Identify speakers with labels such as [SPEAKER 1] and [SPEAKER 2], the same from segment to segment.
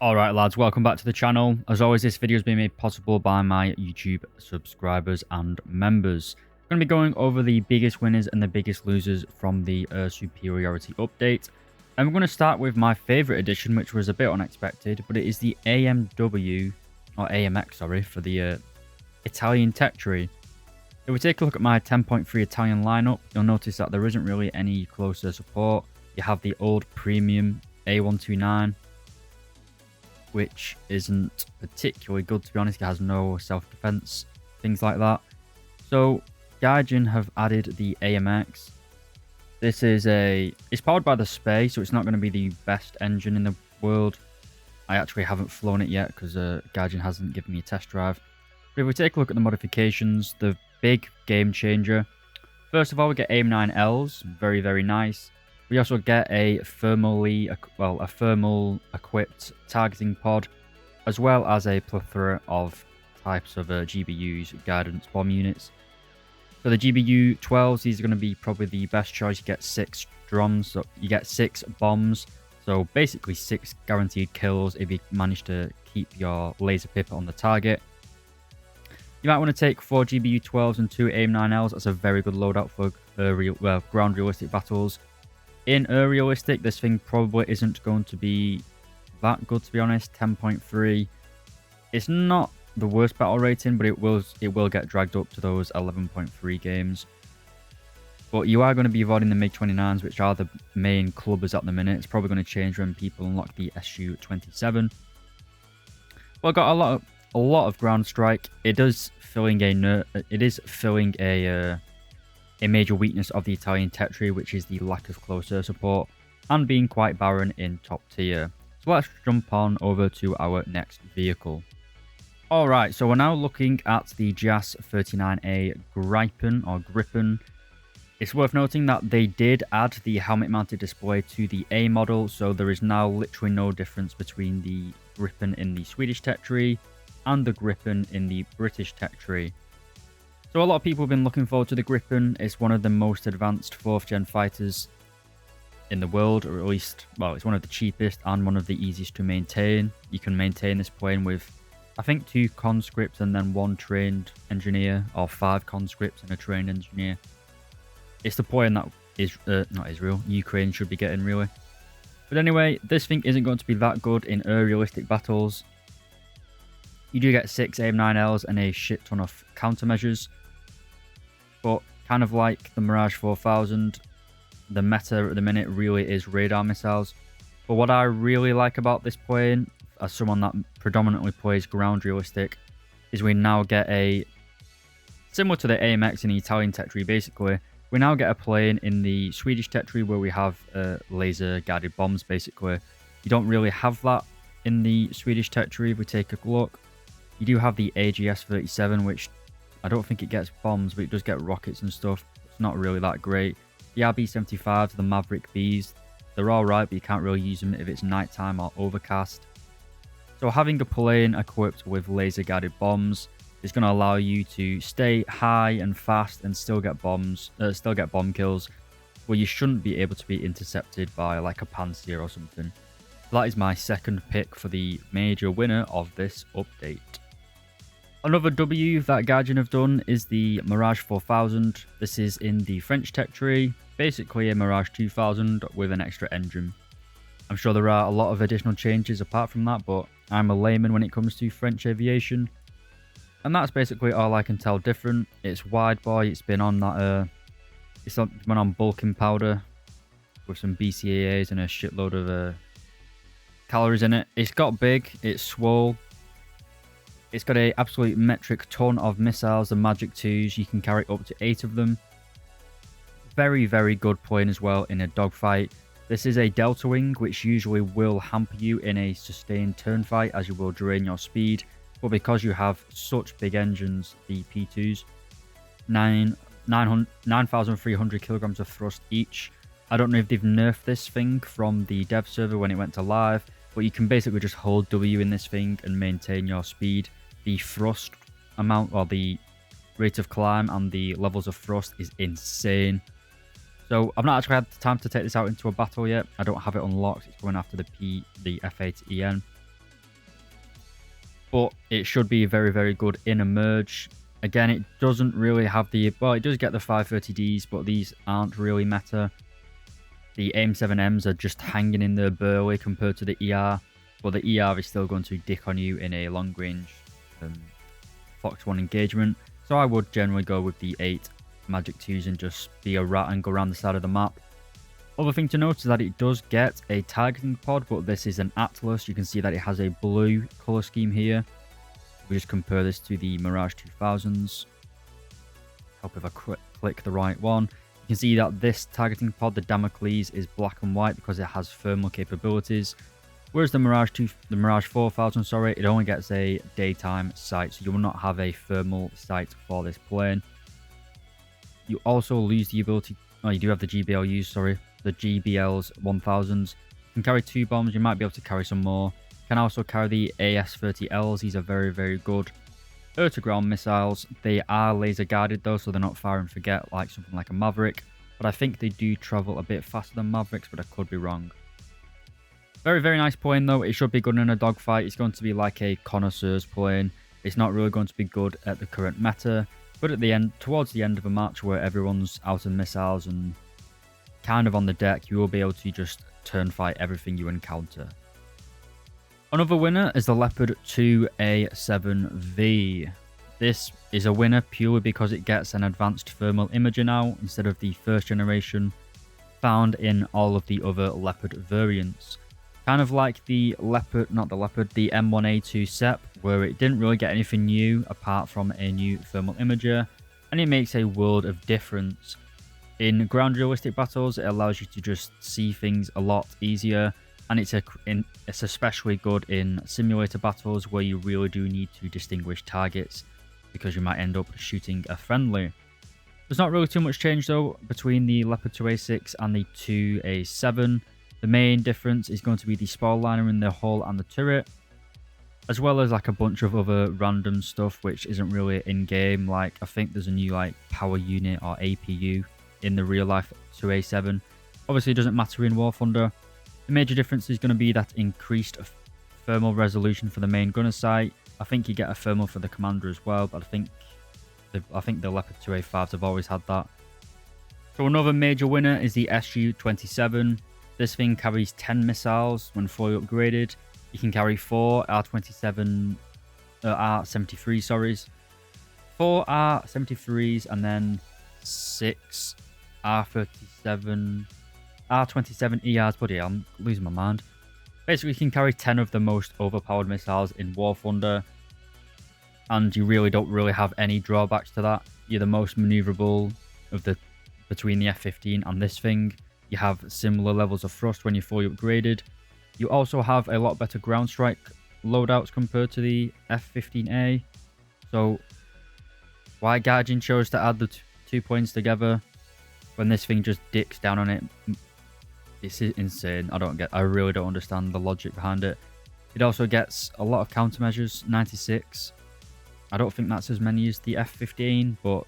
[SPEAKER 1] Alright lads, welcome back to the channel. As always, this video has been made possible by my YouTube subscribers and members. I'm going to be going over the biggest winners and the biggest losers from the Superiority update. And we're going to start with my favourite edition, which was a bit unexpected, but it is the AMW, or AMX, sorry, for the Italian tech tree. If we take a look at my 10.3 Italian lineup, you'll notice that there isn't really any closer support. You have the old premium A129, which isn't particularly good, to be honest. It has no self-defense, things like that. So Gaijin have added the AMX. This is it's powered by the SPA, so it's not going to be the best engine in the world. I actually haven't flown it yet because Gaijin hasn't given me a test drive. But if we take a look at the modifications, the big game changer. First of all, we get AIM-9Ls, very, very nice. We also get a thermal equipped targeting pod, as well as a plethora of types of GBUs, guidance bomb units. For the GBU 12s, these are going to be probably the best choice. You get 6 drums, so you get 6 bombs, so basically 6 guaranteed kills if you manage to keep your laser pip on the target. You might want to take 4 GBU 12s and 2 AIM-9Ls. That's a very good loadout for ground realistic battles. In realistic, this thing probably isn't going to be that good, to be honest. 10.3. It's not the worst battle rating, but it will get dragged up to those 11.3 games. But you are going to be avoiding the MiG-29s, which are the main clubbers at the minute. It's probably going to change when people unlock the Su-27. Well, I got a lot of ground strike. It is filling a major weakness of the Italian tech tree, which is the lack of close air support and being quite barren in top tier. So let's jump on over to our next vehicle. Alright, so we're now looking at the JAS 39A Gripen. It's worth noting that they did add the helmet mounted display to the A model, so there is now literally no difference between the Gripen in the Swedish tech tree and the Gripen in the British tech tree. So a lot of people have been looking forward to the Gripen. It's one of the most advanced 4th gen fighters in the world, or at least, well, it's one of the cheapest and one of the easiest to maintain. You can maintain this plane with, I think, 2 conscripts and then 1 trained engineer, or 5 conscripts and a trained engineer. It's the plane that Ukraine should be getting, really. But anyway, this thing isn't going to be that good in realistic battles. You do get 6 AIM-9Ls and a shit ton of countermeasures. But kind of like the Mirage 4000, the meta at the minute really is radar missiles. But what I really like about this plane, as someone that predominantly plays ground realistic, is we now get similar to the AMX in the Italian tech tree basically, we now get a plane in the Swedish tech tree where we have laser guided bombs basically. You don't really have that in the Swedish tech tree if we take a look. You do have the AGS-37, which I don't think it gets bombs, but it does get rockets and stuff. It's not really that great. The RB-75s, the Maverick Bs, they're alright, but you can't really use them if it's nighttime or overcast. So having a plane equipped with laser-guided bombs is going to allow you to stay high and fast and still get bomb kills, where you shouldn't be able to be intercepted by like a Panzer or something. So that is my second pick for the major winner of this update. Another W that Gaijin have done is the Mirage 4000. This is in the French tech tree, basically a Mirage 2000 with an extra engine. I'm sure there are a lot of additional changes apart from that, but I'm a layman when it comes to French aviation. And that's basically all I can tell different. It's wide body, it's been on that, it's been on bulking powder with some BCAAs and a shitload of calories in it. It's got big, it's swole. It's got an absolute metric ton of missiles, the Magic 2s. You can carry up to 8 of them. Very, very good plane as well in a dogfight. This is a Delta Wing, which usually will hamper you in a sustained turn fight as you will drain your speed. But because you have such big engines, the P2s, 9,300 kilograms of thrust each. I don't know if they've nerfed this thing from the dev server when it went to live, but you can basically just hold W in this thing and maintain your speed. The thrust amount, or the rate of climb and the levels of thrust is insane. So I've not actually had the time to take this out into a battle yet. I don't have it unlocked. It's going after the F8EN. but it should be very, very good in a merge. Again, it doesn't really have the... Well, it does get the 530Ds, but these aren't really meta. The AIM-7Ms are just hanging in there burly compared to the ER, but the ER is still going to dick on you in a long-range Fox 1 engagement. So I would generally go with the 8 Magic 2s and just be a rat and go around the side of the map. Other thing to note is that it does get a targeting pod, but this is an Atlas. You can see that it has a blue color scheme here. We just compare this to the Mirage 2000s. Help if I click the right one. You can see that this targeting pod, the Damocles, is black and white because it has thermal capabilities. Whereas the Mirage 4000, sorry, it only gets a daytime sight, so you will not have a thermal sight for this plane. You also lose the ability... Oh, you do have the GBLUs, sorry. The GBLs 1000s. You can carry 2 bombs. You might be able to carry some more. You can also carry the AS-30Ls. These are very, very good air-to-ground missiles. They are laser guided though, so they're not fire and forget like something like a Maverick. But I think they do travel a bit faster than Mavericks, but I could be wrong. Very, very nice plane though. It should be good in a dogfight. It's going to be like a connoisseur's plane. It's not really going to be good at the current meta. But at the end, towards the end of a match where everyone's out of missiles and kind of on the deck, you will be able to just turn fight everything you encounter. Another winner is the Leopard 2A7V. This is a winner purely because it gets an advanced thermal imager now instead of the first generation found in all of the other Leopard variants. Kind of like the Leopard, not the Leopard, the M1A2 SEP, where it didn't really get anything new apart from a new thermal imager, and it makes a world of difference. In ground realistic battles, it allows you to just see things a lot easier, and it's especially good in simulator battles where you really do need to distinguish targets because you might end up shooting a friendly. There's not really too much change though between the Leopard 2A6 and the 2A7. The main difference is going to be the spoil liner in the hull and the turret, as well as like a bunch of other random stuff which isn't really in game. Like I think there's a new like power unit or APU in the real life 2A7. Obviously it doesn't matter in War Thunder. The major difference is going to be that increased thermal resolution for the main gunner sight. I think you get a thermal for the commander as well, but I think the Leopard 2A5s have always had that. So another major winner is the SU-27. This thing carries 10 missiles when fully upgraded. You can carry 4 R73, sorry. 4 R73s and then 6 R27 ERs. Bloody hell, I'm losing my mind. Basically, you can carry 10 of the most overpowered missiles in War Thunder, and you really don't have any drawbacks to that. You're the most maneuverable of between the F-15 and this thing. You have similar levels of thrust when you're fully upgraded. You also have a lot better ground strike loadouts compared to the F-15A. So why Gaijin chose to add the 2 points together when this thing just dicks down on it, it's insane. I really don't understand the logic behind it. It also gets a lot of countermeasures, 96. I don't think that's as many as the F-15, but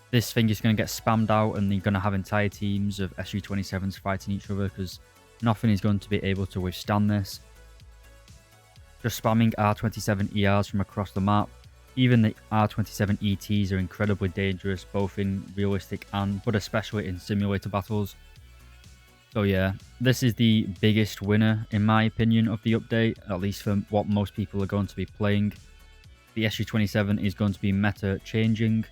[SPEAKER 1] this thing is going to get spammed out and you're going to have entire teams of SU-27s fighting each other because nothing is going to be able to withstand this. Just spamming R27 ERs from across the map. Even the R27 ETs are incredibly dangerous, both in realistic but especially in simulator battles. So yeah, this is the biggest winner in my opinion of the update, at least for what most people are going to be playing. The SU-27 is going to be meta changing.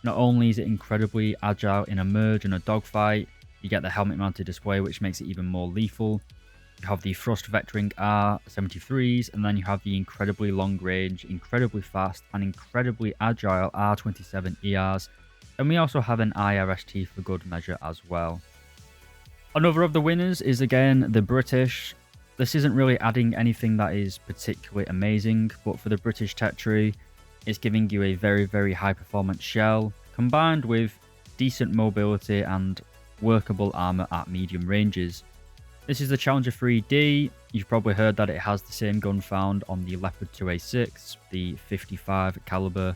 [SPEAKER 1] Not only is it incredibly agile in a merge and a dogfight, you get the helmet mounted display which makes it even more lethal. You have the thrust vectoring R73s, and then you have the incredibly long range, incredibly fast and incredibly agile R27 ERs. And we also have an IRST for good measure as well. Another of the winners is again the British. This isn't really adding anything that is particularly amazing, but for the British tech tree, it's giving you a very, very high performance shell, combined with decent mobility and workable armor at medium ranges. This is the Challenger 3D. You've probably heard that it has the same gun found on the Leopard 2A6, the 55 caliber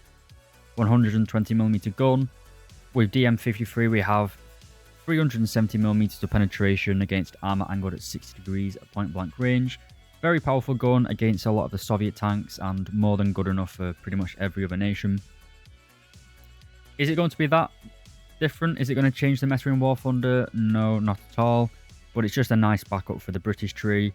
[SPEAKER 1] 120mm gun. With DM53 we have 370mm of penetration against armor angled at 60 degrees at point blank range. Very powerful gun against a lot of the Soviet tanks and more than good enough for pretty much every other nation. Is it going to be that different? Is it going to change the meta in War Thunder? No, not at all. But it's just a nice backup for the British tree.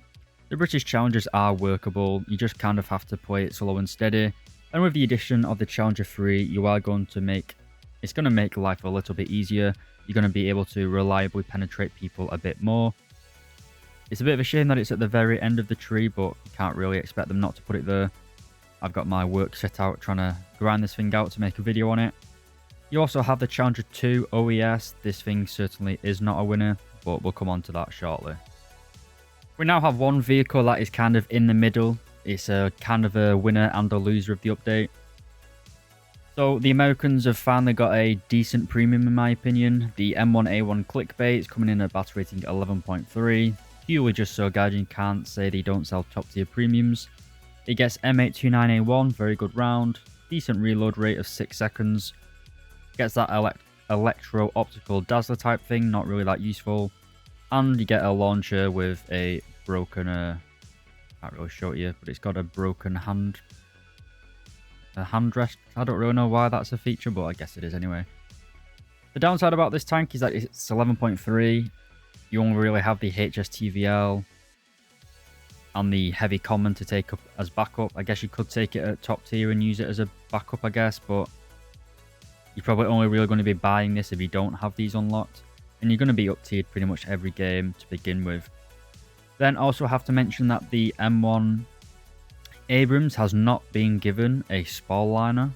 [SPEAKER 1] The British Challengers are workable. You just kind of have to play it slow and steady. And with the addition of the Challenger 3, you are going to make... It's going to make life a little bit easier. You're going to be able to reliably penetrate people a bit more. It's a bit of a shame that it's at the very end of the tree, but you can't really expect them not to put it there. I've got my work set out trying to grind this thing out to make a video on it. You also have the Challenger 2 OES. This thing certainly is not a winner, but we'll come on to that shortly. We now have one vehicle that is kind of in the middle. It's a kind of a winner and a loser of the update. So the Americans have finally got a decent premium in my opinion. The M1A1 clickbait is coming in at battle rating 11.3. Purely just so Gaijin can't say they don't sell top tier premiums. It gets M829A1, very good round. Decent reload rate of 6 seconds. Gets that electro-optical dazzler type thing, not really that useful. And you get a launcher with a broken, can't really show it here, but it's got a broken handrest. I don't really know why that's a feature, but I guess it is anyway. The downside about this tank is that it's 11.3. You only really have the HSTVL and the heavy common to take up as backup. I guess you could take it at top tier and use it as a backup, I guess, but you're probably only really going to be buying this if you don't have these unlocked. And you're going to be up tiered pretty much every game to begin with. Then also have to mention that the M1 Abrams has not been given a spall liner.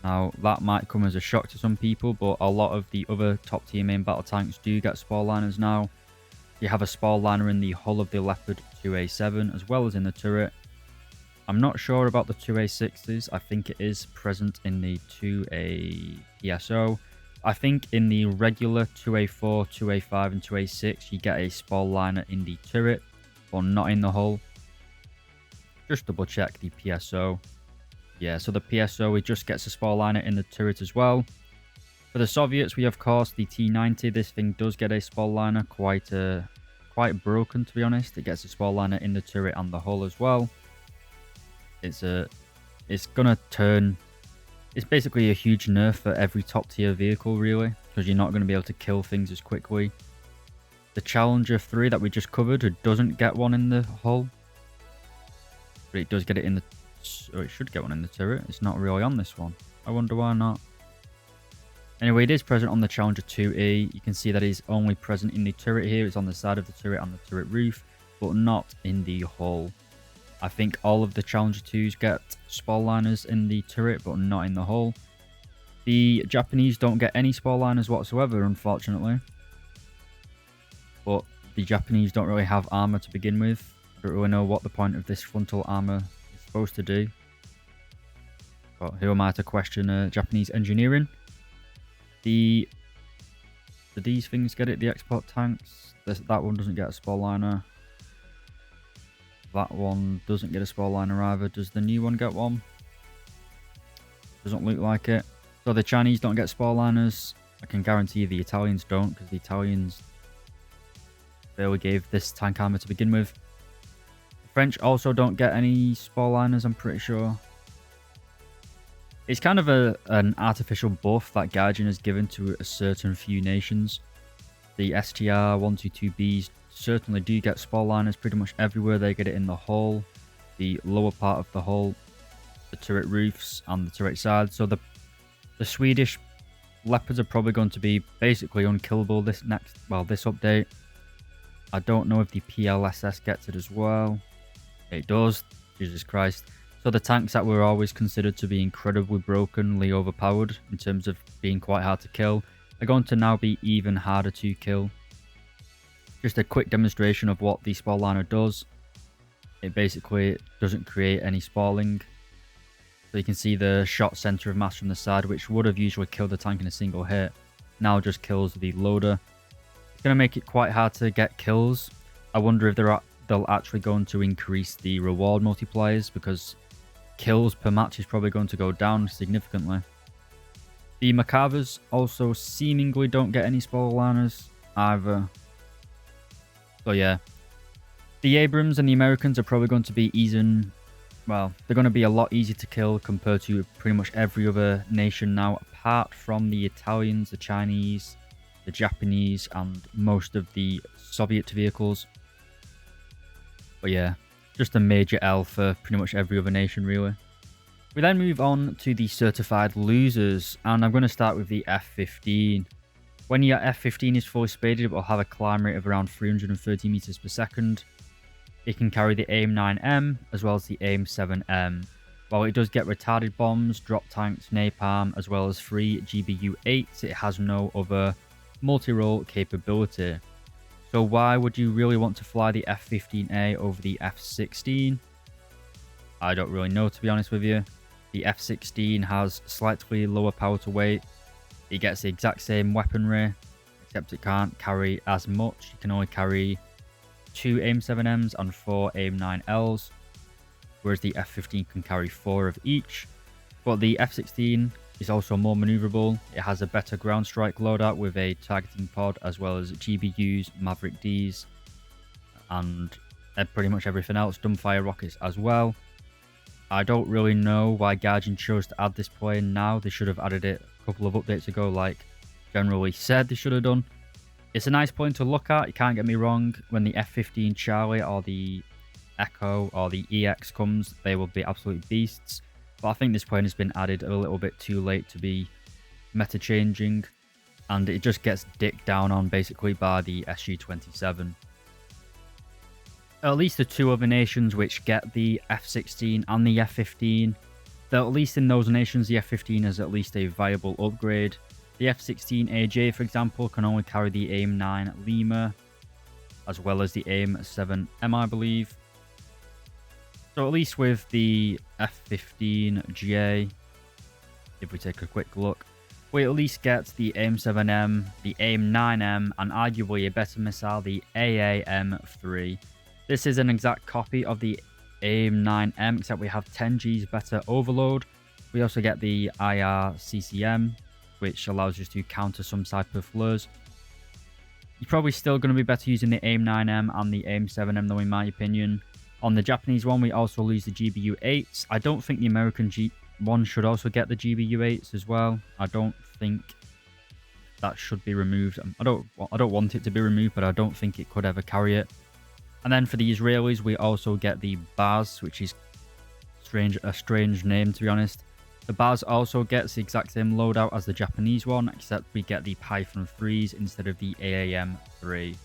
[SPEAKER 1] Now, that might come as a shock to some people, but a lot of the other top tier main battle tanks do get spall liners now. You have a spall liner in the hull of the Leopard 2A7 as well as in the turret. I'm not sure about the 2A6s. I think it is present in the 2A PSO. I think in the regular 2A4, 2A5 and 2A6 you get a spall liner in the turret, but not in the hull. Just double check the PSO. Yeah, so the PSO, it just gets a spall liner in the turret as well. For the Soviets, we have, of course, the T90. This thing does get a spall liner, quite broken to be honest. It gets a spall liner in the turret and the hull as well. It's gonna turn... It's basically a huge nerf for every top tier vehicle, really, because you're not going to be able to kill things as quickly. The Challenger 3 that we just covered, it doesn't get one in the hull, but it does get it in the... Or it should get one in the turret. It's not really on this one. I wonder why not. Anyway, it is present on the Challenger 2E. You can see that it's only present in the turret here. It's on the side of the turret and the turret roof, but not in the hull. I think all of the Challenger 2s get spall liners in the turret, but not in the hull. The Japanese don't get any spall liners whatsoever, unfortunately. But the Japanese don't really have armor to begin with. I don't really know what the point of this frontal armor is supposed to do. But who am I to question Japanese engineering? Do these things get it? The export tanks? That one doesn't get a spall liner. That one doesn't get a spall liner either. Does the new one get one? Doesn't look like it. So the Chinese don't get spall liners. I can guarantee the Italians don't, because the Italians barely gave this tank armor to begin with. The French also don't get any spall liners, I'm pretty sure. It's kind of an artificial buff that Gaijin has given to a certain few nations. The STR 122Bs certainly do get spall liners pretty much everywhere. They get it in the hull, the lower part of the hull, the turret roofs and the turret sides. So the Swedish Leopards are probably going to be basically unkillable this update. I don't know if the PLSS gets it as well. It does. Jesus Christ. So the tanks that were always considered to be incredibly brokenly overpowered in terms of being quite hard to kill are going to now be even harder to kill. Just a quick demonstration of what the spall liner does. It basically doesn't create any spalling. So you can see the shot center of mass from the side, which would have usually killed the tank in a single hit, now just kills the loader. It's going to make it quite hard to get kills. I wonder if they'll actually going to increase the reward multipliers, because kills per match is probably going to go down significantly. The Macavers also seemingly don't get any spall liners either. So yeah, The Abrams and the Americans are probably going to be well, they're going to be a lot easier to kill compared to pretty much every other nation now, apart from the Italians, the Chinese, the Japanese, and most of the Soviet vehicles. But yeah, just a major L for pretty much every other nation, really. We then move on to the certified losers, and I'm going to start with the F-15. When your F-15 is fully spaded, it will have a climb rate of around 330 meters per second. It can carry the AIM-9M as well as the AIM-7M. While it does get retarded bombs, drop tanks, napalm, as well as 3 GBU-8s, it has no other multi-role capability. So why would you really want to fly the F-15A over the F-16? I don't really know, to be honest with you. The F-16 has slightly lower power to weight. It gets the exact same weaponry, except it can't carry as much. It can only carry 2 AIM-7Ms and 4 AIM-9Ls, whereas the F-15 can carry 4 of each. But the F-16 is also more maneuverable. It has a better ground strike loadout with a targeting pod, as well as GBUs, Maverick Ds, and pretty much everything else, dumbfire rockets as well. I don't really know why Guardian chose to add this plane now. They should have added it a couple of updates ago, like generally said they should have done. It's a nice plane to look at, you can't get me wrong. When the F-15 Charlie or the Echo or the EX comes, they will be absolute beasts. But I think this plane has been added a little bit too late to be meta changing, and it just gets dicked down on basically by the SU-27. At least the 2 other nations which get the F-16 and the F-15, though at least in those nations the F-15 is at least a viable upgrade. The F-16AJ, for example, can only carry the AIM-9 Lima, as well as the AIM-7M, I believe. So at least with the F-15J, if we take a quick look, we at least get the AIM-7M, the AIM-9M, and arguably a better missile, the AAM-3. This is an exact copy of the AIM-9M, except we have 10 Gs better overload. We also get the IR-CCM, which allows us to counter some type of flares. You're probably still going to be better using the AIM-9M and the AIM-7M though, in my opinion. On the Japanese one, we also lose the GBU-8s. I don't think the American one should also get the GBU-8s as well. I don't think that should be removed. I don't want it to be removed, but I don't think it could ever carry it. And then for the Israelis, we also get the Baz, which is a strange name, to be honest. The Baz also gets the exact same loadout as the Japanese one, except we get the Python 3s instead of the AAM-3.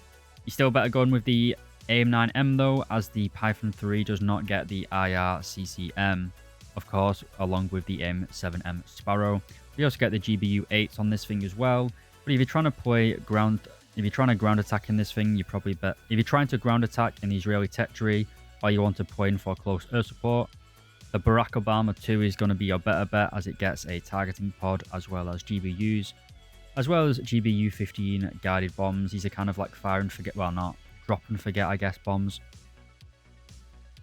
[SPEAKER 1] You still better going with the AIM-9M though, as the Python 3 does not get the IR-CCM, of course, along with the AIM-7M Sparrow. We also get the GBU-8s on this thing as well. But if you're trying to play ground, if you're trying to ground attack in this thing, you probably bet. If you're trying to ground attack in the Israeli territory, or you want to play in for close air support, the Barack Obama 2 is going to be your better bet, as it gets a targeting pod as well as GBUs, as well as GBU-15 guided bombs. These are kind of like fire and forget, well, not drop and forget, I guess, bombs.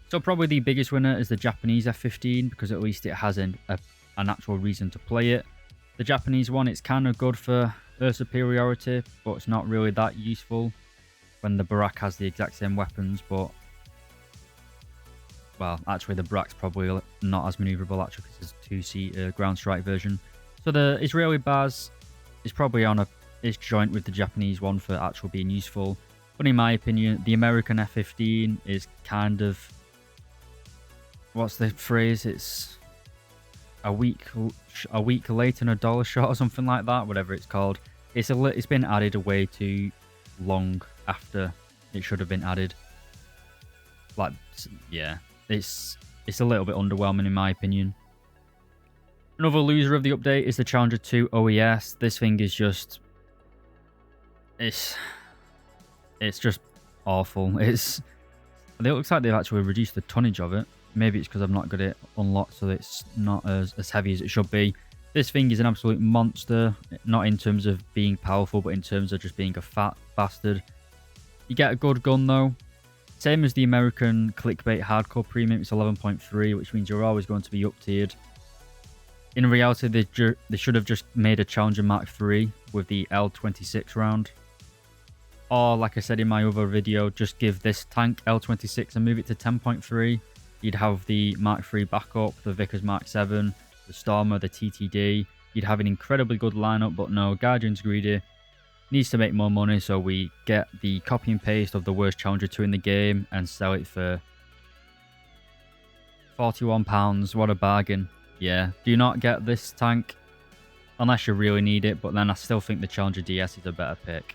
[SPEAKER 1] So probably the biggest winner is the Japanese F-15, because at least it has an actual reason to play it. The Japanese one, it's kind of good for air superiority, but it's not really that useful when the Barack has the exact same weapons. But, well, actually the Barack's probably not as maneuverable, actually, because it's a 2-seat ground strike version. So the Israeli Baz is probably on it's joint with the Japanese one for actually being useful. But in my opinion, the American F-15 is kind of, what's the phrase? It's a week late and a dollar short or something like that, whatever it's called. It's been added way too long after it should have been added. Like, yeah, it's a little bit underwhelming in my opinion. Another loser of the update is the Challenger 2 OES. This thing is just, it's just awful. It looks like they've actually reduced the tonnage of it. Maybe it's because I've not got it unlocked, so it's not as heavy as it should be. This thing is an absolute monster, not in terms of being powerful, but in terms of just being a fat bastard. You get a good gun though. Same as the American Clickbait Hardcore Premium, it's 11.3, which means you're always going to be up tiered. In reality, they should have just made a Challenger Mark III with the L26 round. Or, like I said in my other video, just give this tank L26 and move it to 10.3. You'd have the Mark III backup, the Vickers Mark 7, the Stormer, the TTD. You'd have an incredibly good lineup, but no, Guardian's greedy. Needs to make more money, so we get the copy and paste of the worst Challenger 2 in the game and sell it for £41. What a bargain. Yeah, do not get this tank unless you really need it, but then I still think the Challenger DS is a better pick.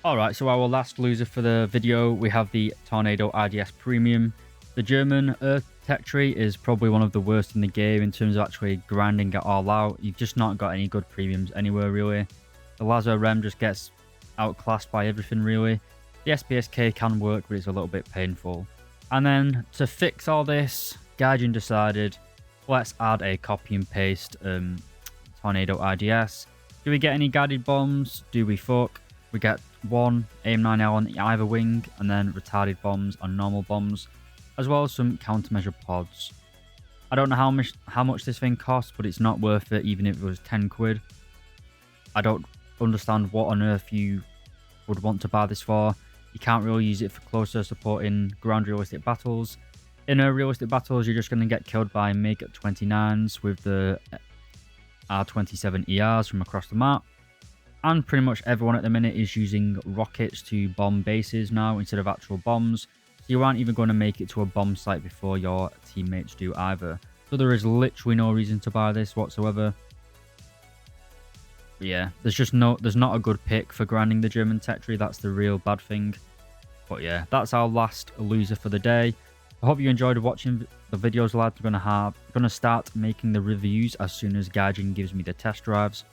[SPEAKER 1] Alright, so our last loser for the video, we have the Tornado RDS Premium. The German Earth Tech Tree is probably one of the worst in the game in terms of actually grinding it all out. You've just not got any good premiums anywhere, really. The Lazo Rem just gets outclassed by everything, really. The SPSK can work, but it's a little bit painful. And then, to fix all this, Guardian decided, let's add a copy and paste Tornado RDS. Do we get any guided bombs? Do we fuck? We get one AIM-9L on either wing, and then retarded bombs on normal bombs, as well as some countermeasure pods. I don't know how much this thing costs, but it's not worth it, even if it was 10 quid. I don't understand what on earth you would want to buy this for. You can't really use it for closer support in ground realistic battles. In realistic battles, you're just going to get killed by MiG-29s with the R27 ERs from across the map. And pretty much everyone at the minute is using rockets to bomb bases now instead of actual bombs. So you aren't even going to make it to a bomb site before your teammates do either. So there is literally no reason to buy this whatsoever. But yeah, there's not a good pick for grinding the German tech tree. That's the real bad thing. But yeah, that's our last loser for the day. I hope you enjoyed watching the videos, lads. I'm gonna start making the reviews as soon as Gaijin gives me the test drives.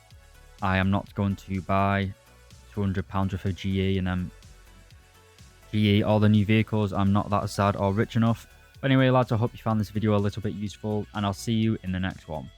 [SPEAKER 1] I am not going to buy £200 worth of GE and then GE all the new vehicles. I'm not that sad or rich enough. But anyway, lads, I hope you found this video a little bit useful, and I'll see you in the next one.